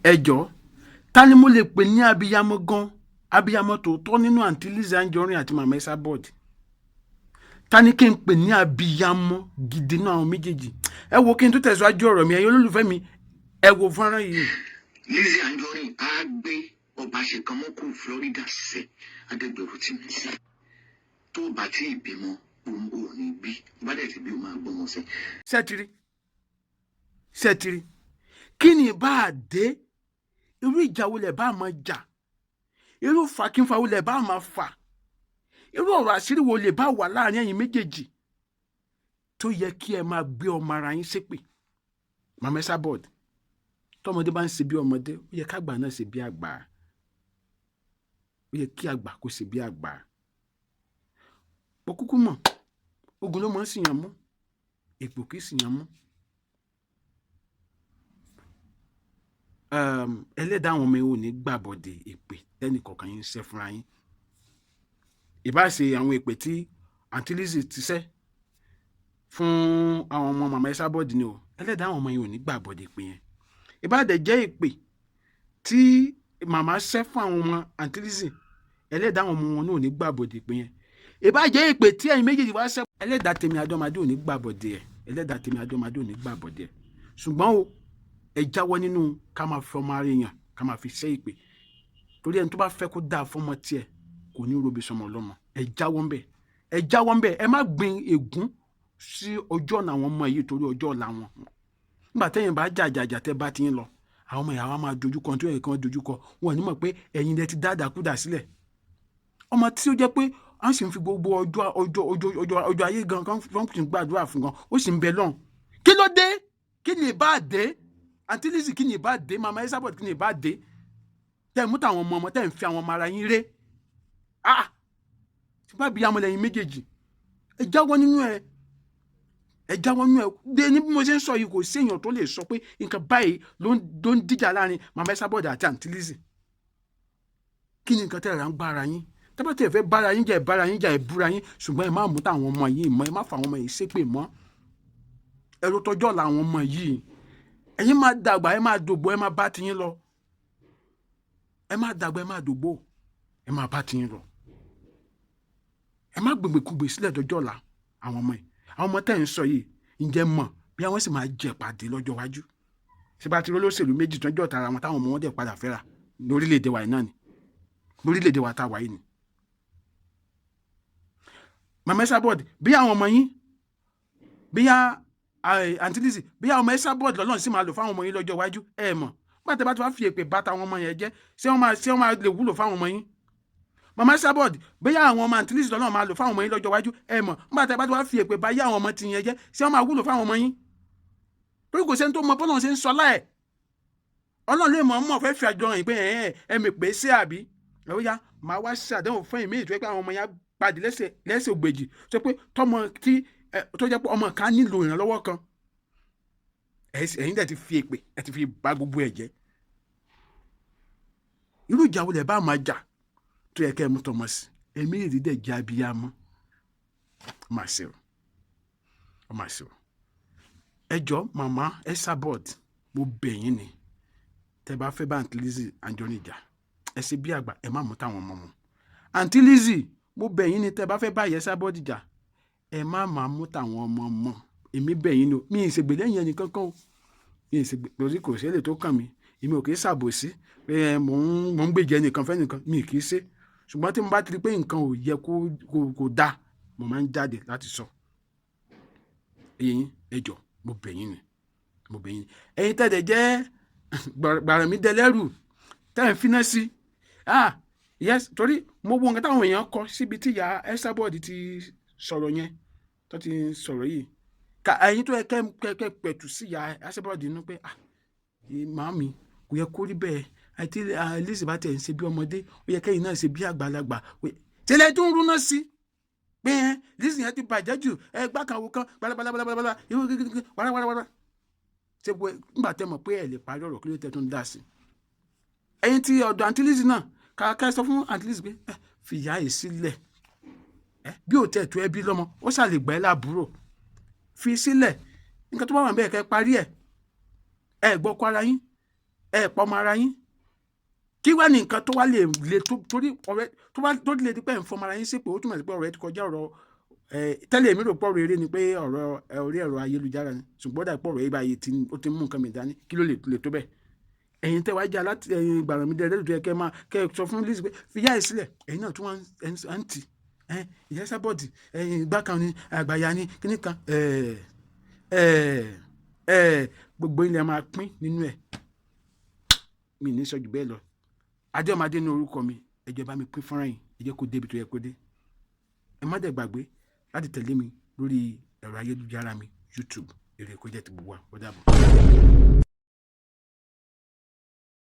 ẹ jọ̀ọ́ ta ni mo lè pè ní abiyamọ gan abiyamọ tòótọ́ nínú àǹtí Lizzy Anjoorin àti màmá Esabod? Ta ni kí n pè ní abiyamọ gidi náà àwọn méjèèjì? ẹ wo kí n tó tẹ̀síwájú ọ̀rọ̀ mi, ẹ̀yin olólùfẹ́ mi, ẹ wo fọ́nrán yìí. Lizzy Anjoorin á gbé ọba ṣèkánmọ́kù Florida ṣiṣẹ́ adẹ́gbẹ̀rú tí mi sí tó bá tí ìbímọ òun ò ní bí bá dẹ̀ ti bí o máa gbọ́mọ sí. ṣẹ́tìrì kí ni bá a dé irú ìjà wo lẹ̀ bá a máa jà, irú fàkínfà wo lẹ̀ bá a máa fà, irú ọ̀rọ̀ àṣírí wo lè bá wà láàrin ẹ̀yin méjèèjì tó yẹ kí ẹ máa gbé ọmọ ara yín ṣépè. màmá Esabod, tọmọdé bá ń ṣe bí ọmọdé ó yẹ kágbà náà ṣe bí àgbà, ó yẹ kí àgbà kó ṣe bí àgbà. mo kúkú mọ̀ ogun ló mọ̀ ń sìyàn mú, èpò kì í sìyàn mú. ẹlẹ́dàá àwọn ọmọ yìí ò ní gbàbọ̀dé èpè tẹ́nì kọ̀ọ̀kan yín ń ṣẹ́ fúnra yín. ìbá ṣe àwọn èpè tí àǹtí Lizzy ti ṣẹ́ fún àwọn ọmọ màmá Esabod ni o, ẹlẹ́dàá àwọn ọmọ yìí ò ní gbàbọ̀dé èpè yẹn. ìbá dẹ̀ jẹ́ èpè tí màmá ṣẹ́ fún àwọn ọmọ àǹtí Lizzy, ẹlẹ́dàá àwọn ọmọ wọn náà ò ní gbàbọ̀dé èpè yẹn. ìbá jẹ́ èpè tí ẹ̀yin méjèèjì wá ṣẹ́, ẹlẹ́dàá tèmi àdọ́mọdé ò ní gbàbọ̀dé ẹ̀, ẹlẹ́dàá tèmi àdọ́mọdé ò ní gbàbọ̀dé ẹ̀. ṣùgbọ́n o ẹ jáwọ́ nínú ká máa fi ọmọ ara èèyàn ká máa fi ṣẹ́ èpè, torí ẹni tó bá fẹ́ kó dáa fọmọ tiẹ̀ kò ní robi sọmọ ọlọ́mọ. ẹ jáwọ́ ńbẹ̀, ẹ jáwọ́ ńbẹ̀, ẹ má gbin ègún sí ọjọ́ ọ̀nà àwọn ọmọ yìí torí ọjọ́ ọ̀la wọn. nígbà tẹ́yìn bá jàjàjà tẹ́ bá ti ń lọ, àwọn ọmọ ìyàwó máa dojúkọ tó yẹ kí wọ́n dojúkọ, wọn ò ní mọ̀ pé ẹ̀yin lẹ ti dáadáakúdà sílẹ̀. ọmọ tí ó jẹ́ pé a sì ń fi gbogbo ọjọ́ ayé gan kan wọ́n sì ń gbàdúrà fún gan, ó sì ń bẹ lọ́hùn. kí ló dé? kí ni ìbá dé? àǹtí Lizzy kí ni ìbá dé? màmá Esabod kí ni ìbá dé? tẹ́ ń mú tàwọn ọmọ tẹ́ ń fi àwọn ọmọ ara yín ré. tí bá bí amọ̀ lẹ́yìn méjèèjì, ẹ jáwọ́ nínú ẹ, ẹ jáwọ́ nínú ẹ. dé ní bí mo ṣe ń sọ yìí kò sí èèyàn tó lè sọ pé nǹkan báyìí ló ń díjà láàrin màmá Esabod àti àǹtí Lizzy. kí ni nǹkan tẹ́ ẹ̀ ń bá ara yín? tẹ́bá tẹ́ ẹ fẹ́ bára yín jà ẹ bára yín jà ẹ búra yín, ṣùgbọ́n ẹ má mú táwọn ọmọ yìí mọ́, ẹ má fà àwọn ọmọ yìí ṣépè mọ́. ẹ̀rọ tọjọ́ làwọn ọmọ yìí, ẹ̀yin máa dàgbà ẹ máa dògbò ẹ máa bá tiyín lọ, ẹ máa dàgbà ẹ máa dògbò ẹ máa bá tiyín lọ. ẹ má gbègbèkúgbè sílẹ̀ dọjọ́ la àwọn ọmọ yìí. àwọn ọmọ tẹ́ ń sọ yìí ǹjẹ́ mọ̀ bí àwọn sì máa jẹ pàdé lọ́jọ́ iwájú? ṣé bá ti rí olóṣèlú méjì tó ń jọ tara wọn táwọn ọmọ wọn dẹ̀ padà fẹ́ra lórílẹ̀‐èdè wa yìí náà ni, lórílẹ̀‐èdè wa tá a wà yìí ni. màmá Esabod, bí àwọn ọmọ yín, bí àǹtí Lizzy, bí àwọn ọmọ Esabod lọ́lọ́run sì máa lò fáwọn ọmọ yín lọ́jọ́ iwájú, ẹ mọ̀ pàtẹ́ bá ti wá fi èpè bá táwọn ọmọ yẹn jẹ́, ṣé wọ́n máa lè wúlò fáwọn ọmọ yín? màmá Esabod, bóyá àwọn ọmọ àǹtí Lizzy lọ́lọ́run máa lò fáwọn ọmọ yín lọ́jọ́ iwájú, ẹ mọ̀ pàtẹ́ bá ti wá fi èpè bá yá àwọn ọmọ ti yẹn jẹ́, ṣé wọ́n máa wúlò fáwọn ọmọ yín? torí kò sẹ́ni tó mọ bọ́lọ́run ṣe ń sọ láẹ̀. ọlọ́run lè mọ̀ fẹ́ fi àjọ hàn pé ẹ̀mí pé sí àbí ẹ̀rọ ya máa wá ṣàdéhùn fún ìmí ìtúwẹ́ pé àwọn ọmọ yẹn pàdé lẹ́sẹ̀ ògbèjì tó pé tó jẹ́ pé ọmọ kan nílò ìrànlọ́wọ́ kan, ẹ̀yin dẹ̀ ti fi èpè ẹ̀ ti fi bà gbogbo ẹ̀ jẹ́. irú ìjà wo lẹ̀ bá máa jà tó yẹ kẹ́ ẹ mú tọmọ sí, ẹ̀mí ìrí dẹ̀ jẹ́ abiyamọ. ọmọ àṣẹ o ẹ jọ̀ọ́ màmá Esabod, mo bẹ̀ yín ni, tẹ́ bá fẹ́ bá àǹtí Lizzy Anjoorin jà ẹ ṣe bí àgbà, ẹ má mú táwọn ọmọ mu. àǹtí Lizzy, mo bẹ̀ yín ni, tẹ́ bá fẹ́ bá Esabod jà ẹ má máa mú táwọn ọmọ mọ́. èmi bẹ̀ yín ni o, mi ì ṣègbè lẹ́yìn ẹnì kankan o, mi ì ṣègbè lórí kò ṣẹlẹ̀ tó kàn mí, èmi ò kì í ṣàbòsí pé mò ń gbèjẹ nìkan fẹ́ nìkan, mi ì kì í ṣe. ṣùgbọ́n tí mo bá ti rí pé nǹkan ò yẹ kó dáa, mo máa ń jáde láti sọ. ẹ jọ̀ọ́ mo bẹ̀ yín ni, ẹ̀yin tẹ́lẹ̀ jẹ́ gbàràmí dẹlẹ́rù tẹ́ ẹ̀ ń finá sí. yes, torí mo wo nǹkan táwọn èèyàn kọ síbi tí ìyá Esabod ti sọ̀rọ̀ yẹn tó ti sọ̀rọ̀ yìí, ẹ̀yin tó yẹ kẹ́ pẹ̀tù sí ìyá Esabod nínú pé màámi kò yẹ kó rí bẹ́ẹ̀, àti Lizzy bá tẹ̀ ń ṣe bí ọmọdé ó yẹ kẹ́yìn náà ṣe bí àgbàlagbà. tẹ́lẹ̀ tó ń rúná sí pé Lizzy yẹn ti bàjẹ́ jù, ẹgbà kan wò kan balabalabala wàràwàrà. ṣé nígbà tẹ́ mọ̀ pé ẹ̀ lè parí ọ̀rọ̀ kí ló tẹ́ tó ń dá sí. ẹ̀yin tí ọ̀dọ̀ àǹtí Lizzy náà kàkà sọ fún àǹtí Lizzy pé fìyà ẹ̀ sílẹ̀, bí ò tẹ̀ tó ẹbí lọ́mọ ó ṣàlè gbà ẹ́ láàbúrò, fi sílẹ̀, nǹkan tó bá wà bẹ́ẹ̀ kẹ́ parí ẹ̀ gbọ́ kó ara yín. ẹ pọ̀ ọmọ ara yín kí wá ní nǹkan tó wá lè torí ọ̀rẹ́ tó lè di pé ń fọmọ ara yín sí pé ó túmọ̀ sí pé ọ̀rẹ́ ti kọjá ọ̀rọ̀ tẹ́lẹ̀ èmi rò pọ̀ rere ni pé ọ̀rọ̀ orí ẹ̀rọ ayélujára ni ṣùgbọ́n dà pọ̀ ọ̀rọ̀ yìí báyìí ó ti mú nǹkan mi dání kí ló lè tó bẹ́ẹ̀ ẹ̀yin tẹ́ wá jẹ́ alátìlẹyìn gbàràn mi dẹ́rẹ́ lójú ẹ kẹ́ sọ fún Lizzy pé fìyà ẹ̀ sílẹ̀ ẹ̀yin náà tún wá ń tì ìyá Esabod ìgbà kan ni àgbàyà ni kíní kan gbogbo ilẹ̀ máa pín nínú ẹ̀ mi ní sọ́jú bẹ́ẹ̀ lọ adéọmọdé ní orúkọ mi ẹ jẹ́ bá mi pín fọ́nrán yìí ẹ jẹ́ kó débi tó yẹ kó dé ẹ má dẹ̀ gbàgbé láti tẹ̀lé mi lórí ẹ̀rọ ayélujára mi YouTube èrè kó jẹ́ ti gbogbo wa ó dàbọ̀.